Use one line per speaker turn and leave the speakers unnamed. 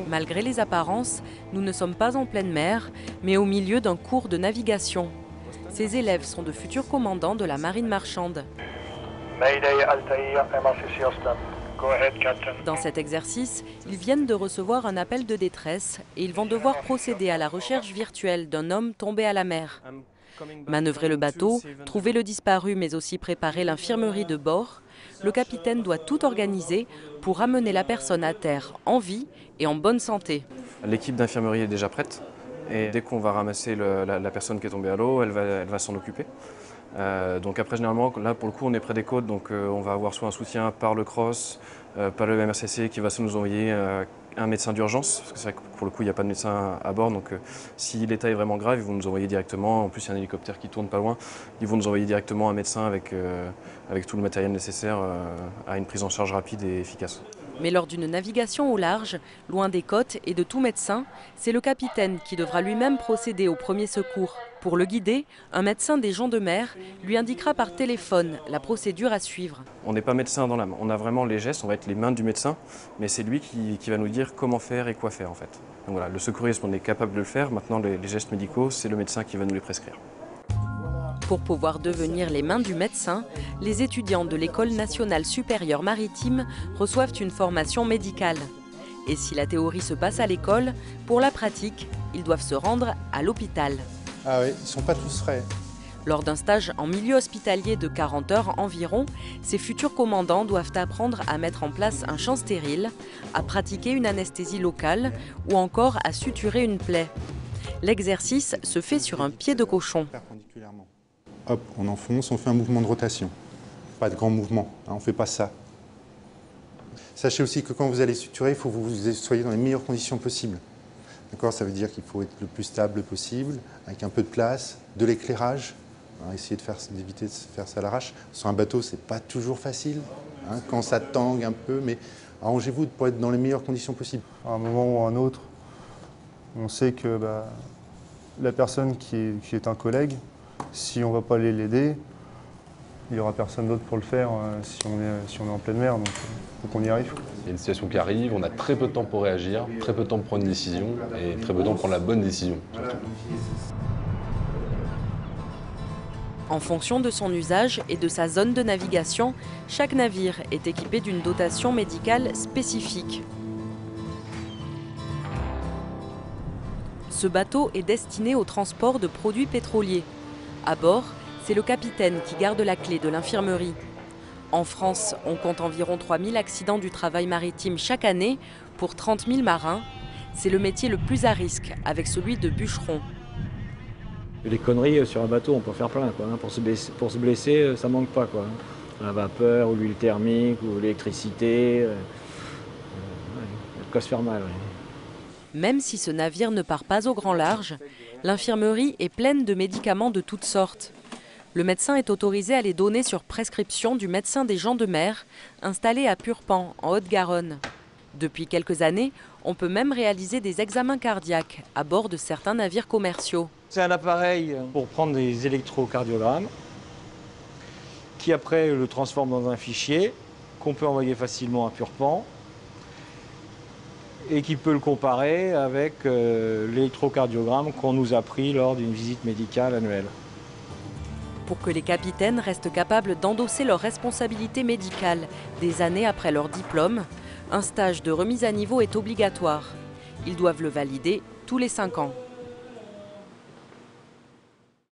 Malgré les apparences, nous ne sommes pas en pleine mer, mais au milieu d'un cours de navigation. Ces élèves sont de futurs commandants de la marine marchande. Dans cet exercice, ils viennent de recevoir un appel de détresse et ils vont devoir procéder à la recherche virtuelle d'un homme tombé à la mer. Manœuvrer le bateau, trouver le disparu, mais aussi préparer l'infirmerie de bord, le capitaine doit tout organiser pour ramener la personne à terre en vie et en bonne santé.
L'équipe d'infirmerie est déjà prête et dès qu'on va ramasser la personne qui est tombée à l'eau, elle va s'en occuper. Donc après, généralement, là pour le coup, on est près des côtes, donc on va avoir soit un soutien par le CROSS, par le MRCC qui va nous envoyer un médecin d'urgence, parce que c'est vrai que pour le coup, il n'y a pas de médecin à bord, donc si l'état est vraiment grave, ils vont nous envoyer directement, en plus il y a un hélicoptère qui tourne pas loin, ils vont nous envoyer directement un médecin avec tout le matériel nécessaire à une prise en charge rapide et efficace.
Mais lors d'une navigation au large, loin des côtes et de tout médecin, c'est le capitaine qui devra lui-même procéder au premier secours. Pour le guider, un médecin des gens de mer lui indiquera par téléphone la procédure à suivre.
On n'est pas médecin dans l'âme, on a vraiment les gestes, on va être les mains du médecin, mais c'est lui qui va nous dire comment faire et quoi faire en fait. Donc voilà, le secourisme, on est capable de le faire, maintenant les gestes médicaux, c'est le médecin qui va nous les prescrire.
Pour pouvoir devenir les mains du médecin, les étudiants de l'École nationale supérieure maritime reçoivent une formation médicale. Et si la théorie se passe à l'école, pour la pratique, ils doivent se rendre à l'hôpital.
Ah oui, ils ne sont pas tous frais.
Lors d'un stage en milieu hospitalier de 40 heures environ, ces futurs commandants doivent apprendre à mettre en place un champ stérile, à pratiquer une anesthésie locale ou encore à suturer une plaie. L'exercice se fait sur un pied de cochon.
Hop, on enfonce, on fait un mouvement de rotation. Pas de grand mouvement, hein, on ne fait pas ça. Sachez aussi que quand vous allez suturer, il faut que vous soyez dans les meilleures conditions possibles. D'accord, ça veut dire qu'il faut être le plus stable possible, avec un peu de place, de l'éclairage. Essayer d'éviter de faire ça à l'arrache. Sur un bateau, ce n'est pas toujours facile, hein, quand ça tangue un peu, mais arrangez-vous pour être dans les meilleures conditions possibles.
À un moment ou à un autre, on sait que la personne qui est un collègue, si on ne va pas aller l'aider, il n'y aura personne d'autre pour le faire si on est en pleine mer, donc il faut qu'on y arrive.
Il y a une situation qui arrive, on a très peu de temps pour réagir, très peu de temps pour prendre une décision et très peu de temps pour prendre la bonne décision surtout.
En fonction de son usage et de sa zone de navigation, chaque navire est équipé d'une dotation médicale spécifique. Ce bateau est destiné au transport de produits pétroliers. À bord, c'est le capitaine qui garde la clé de l'infirmerie. En France, on compte environ 3000 accidents du travail maritime chaque année pour 30 000 marins. C'est le métier le plus à risque, avec celui de bûcheron.
Les conneries sur un bateau, on peut en faire plein, quoi, hein. Pour se blesser, ça manque pas, quoi. La vapeur, ou l'huile thermique, ou l'électricité, il y a de quoi se faire mal. Ouais.
Même si ce navire ne part pas au grand large, l'infirmerie est pleine de médicaments de toutes sortes. Le médecin est autorisé à les donner sur prescription du médecin des gens de mer, installé à Purpan, en Haute-Garonne. Depuis quelques années, on peut même réaliser des examens cardiaques à bord de certains navires commerciaux.
C'est un appareil pour prendre des électrocardiogrammes qui après le transforme dans un fichier qu'on peut envoyer facilement à Purpan et qui peut le comparer avec l'électrocardiogramme qu'on nous a pris lors d'une visite médicale annuelle.
Pour que les capitaines restent capables d'endosser leurs responsabilités médicales des années après leur diplôme, un stage de remise à niveau est obligatoire. Ils doivent le valider tous les 5 ans.